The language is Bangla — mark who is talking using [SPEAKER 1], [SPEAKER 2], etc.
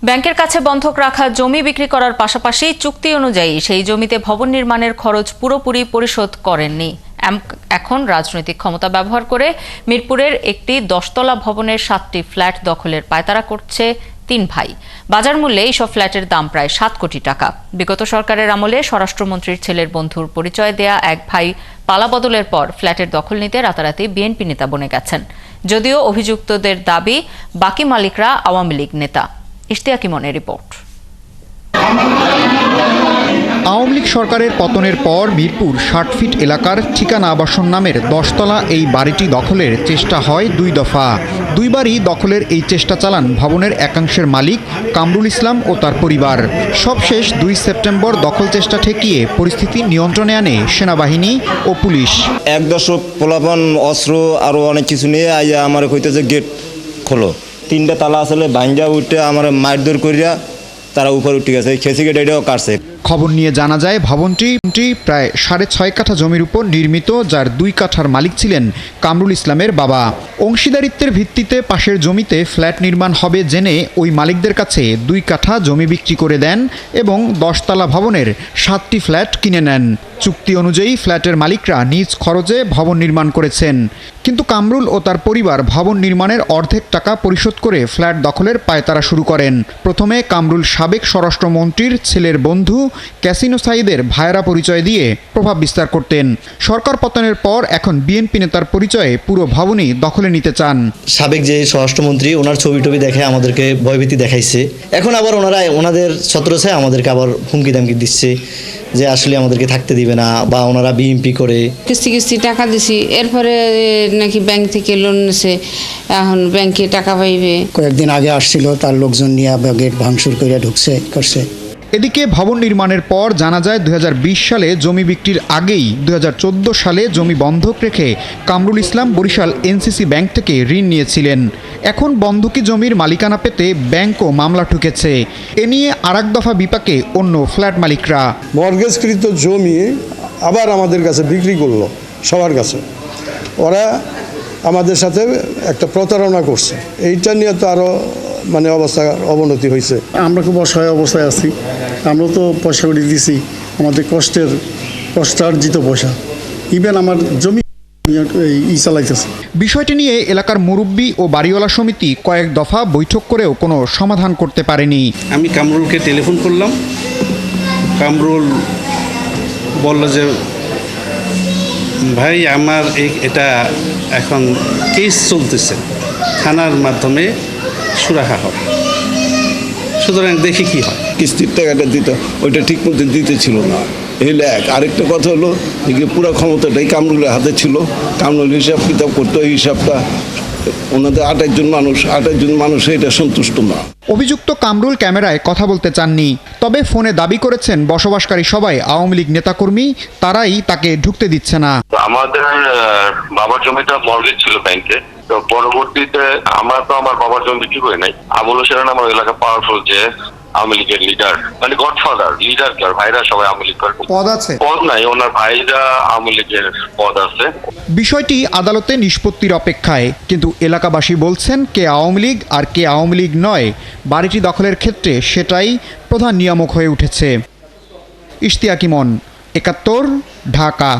[SPEAKER 1] ব্যাংকের কাছে বন্ধক রাখা জমি বিক্রি করার পাশাপাশি চুক্তি অনুযায়ী সেই জমিতে ভবন নির্মাণের খরচ পুরোপুরি পরিশোধ করেননি। এখন রাজনৈতিক ক্ষমতা ব্যবহার করে মিরপুরের একটি 10তলা ভবনের 7টি ফ্ল্যাট দখলের পায়তারা করছে 3 ভাই। বাজার মূল্যে এইসব ফ্ল্যাটের দাম প্রায় 7 কোটি টাকা। বিগত সরকারের আমলে স্বরাষ্ট্রমন্ত্রীর ছেলের বন্ধুর পরিচয় দেয়া এক ভাই পালাবদলের পর ফ্ল্যাটের দখল নিতে রাতারাতি বিএনপি নেতা বনে গেছেন। যদিও অভিযুক্তদের দাবি বাকি মালিকরা আওয়ামী লীগ নেতা। ইশতিয়াক ইমনের রিপোর্ট।
[SPEAKER 2] আওয়ামী লীগ সরকারের পতনের পর মিরপুর 60 ফিট এলাকার ঠিকানা আবাসন নামের 10তলা এই বাড়িটি দখলের চেষ্টা হয় 2 দফা। দুইবারই দখলের এই চেষ্টা চালান ভবনের একাংশের মালিক কামরুল ইসলাম ও তার পরিবার। সবশেষ 2 সেপ্টেম্বর দখল চেষ্টা ঠেকিয়ে পরিস্থিতি নিয়ন্ত্রণে আনে সেনাবাহিনী ও পুলিশ।
[SPEAKER 3] এক দশক পোলাপান অস্ত্র আরও অনেক কিছু নিয়ে আইয়া আমার কইতেছে গেট খোলো। 3টা তালা আসলে ভাঙ্গা উঠে আমার মারধর করিয়া তারা উপর উঠে গেছে, খেসি গেট এটাও কাটছে।
[SPEAKER 2] খবর নিয়ে জানা যায় ভবনটি প্রায় 6.5 কাঠা জমির উপর নির্মিত, যার 2 কাঠার মালিক ছিলেন কামরুল ইসলামের বাবা। অংশীদারিত্বের ভিত্তিতে পাশের জমিতে ফ্ল্যাট নির্মাণ হবে জেনে ওই মালিকদের কাছে 2 কাঠা জমি বিক্রি করে দেন এবং 10তলা ভবনের 7টি ফ্ল্যাট কিনে নেন। চুক্তি অনুযায়ী ফ্ল্যাটের মালিকরা নিজ খরচে ভবন নির্মাণ করেছেন, কিন্তু কামরুল ও তার পরিবার ভবন নির্মাণের অর্ধেক টাকা পরিশোধ করে ফ্ল্যাট দখলের পায়তারা শুরু করেন। প্রথমে কামরুল সাবেক স্বরাষ্ট্রমন্ত্রীর ছেলের বন্ধু ক্যাসিনো সাইদের ভাইয়েরা পরিচয় দিয়ে প্রভাব বিস্তার করতেন। সরকার পতনের পর এখন বিএনপি নেতার পরিচয়ে পুরো ভবনই দখলে নিতে চান।
[SPEAKER 4] সাবেক যে স্বরাষ্ট্রমন্ত্রী ওনার ছবি দেখে আমাদেরকে ভয়ভীতি দেখাইছে। এখন আবার ওনাদের ছত্রছায়া আমাদেরকে আবার হুমকি দামকি দিচ্ছে যে আসলে আমাদেরকে থাকতে দিবে না, বা ওনারা বিএমপি করে
[SPEAKER 5] কিস্তি টাকা দিছি, এরপরে নাকি ব্যাংক থেকে লোন নিছে, এখন ব্যাংকে টাকা পাইবে।
[SPEAKER 6] কয়েকদিন আগে আসছিল, তার লোকজন নিয়ে গেট ভাঙচুর করে করছে।
[SPEAKER 2] এদিকে ভবন নির্মাণের পর জানা যায় 2020 সালে জমি বিক্রির আগেই 2014 সালে জমি বন্ধক রেখে কামরুল ইসলাম বরিশাল এনসিসি ব্যাংক থেকে ঋণ নিয়েছিলেন। এখন বন্ধকি জমির মালিকানা পেতে ব্যাংকও মামলা ঠুকেছে। এ নিয়ে আরেক দফা বিপাকে অন্য ফ্ল্যাট মালিকরা।
[SPEAKER 7] মর্গেজকৃত জমি আবার আমাদের কাছে বিক্রি করলো সবার কাছে। ওরা আমাদের সাথে একটা প্রতারণা করছে। এইটা নিয়ে তো আরও অবস্থা অবনতি হয়েছে।
[SPEAKER 6] আমরা খুব অসহায় অবস্থায় আছি। আমরা তো পয়সা করে দিয়েছি, আমাদের কষ্টার্জিত পয়সা। ইভেন আমার জমি চালাইতেছে।
[SPEAKER 2] বিষয়টি নিয়ে এলাকার মুরব্বি ও বাড়িওয়ালা সমিতি কয়েক দফা বৈঠক করেও কোনো সমাধান করতে পারেনি।
[SPEAKER 8] আমি কামরুলকে টেলিফোন করলাম। কামরুল বলল যে ভাই আমার এটা এখন কেস চলতেছে, থানার মাধ্যমে সুরাহা হবে, সুতরাং দেখি কি হয়।
[SPEAKER 9] কিস্তির টাকাটা দিতে ওইটা ঠিক মতো দিতে ছিল না, এলে আরেকটা কথা হলো যে পুরো ক্ষমতাটাই কামরুলের হাতে ছিল। কামরুল হিসাব কিতাব করতো, এই হিসাবটা ওনাদের 28 জন মানুষ এটা সন্তুষ্ট না।
[SPEAKER 2] অভিযুক্ত কামরুল ক্যামেরায় কথা বলতে চাননি, তবে ফোনে দাবি করেছেন বসবাসকারী সবাই আওয়ামী লীগ নেতাকর্মী, তারাই তাকে ঢুকতে দিচ্ছে না।
[SPEAKER 10] আমাদের বাবার জমিটা মর্গেজ ছিল ব্যাংকে, তো পরবর্তীতে আমরা তো আমার বাবার জমি বিক্রি করি নাই। আমল হোসেন আমার এলাকা পাওয়ারফুল যে আওয়ামী লীগের লিডার, গডফাদার লিডার, কি ভাইরা সবাই আওয়ামী লীগ
[SPEAKER 2] পদ আছে,
[SPEAKER 10] পদ নাই, ওনার ভাইরা আওয়ামী লীগের পদ আছে।
[SPEAKER 2] বিষয়টি আদালতে নিষ্পত্তির অপেক্ষায়, কিন্তু এলাকাবাসী বলছেন কে আওয়ামী লীগ আর কে আওয়ামী লীগ নয়, বাড়িটি দখলের ক্ষেত্রে সেটাই প্রধান নিয়ামক হয়ে উঠেছে। ইশতিয়াক ইমন, 71, ঢাকা।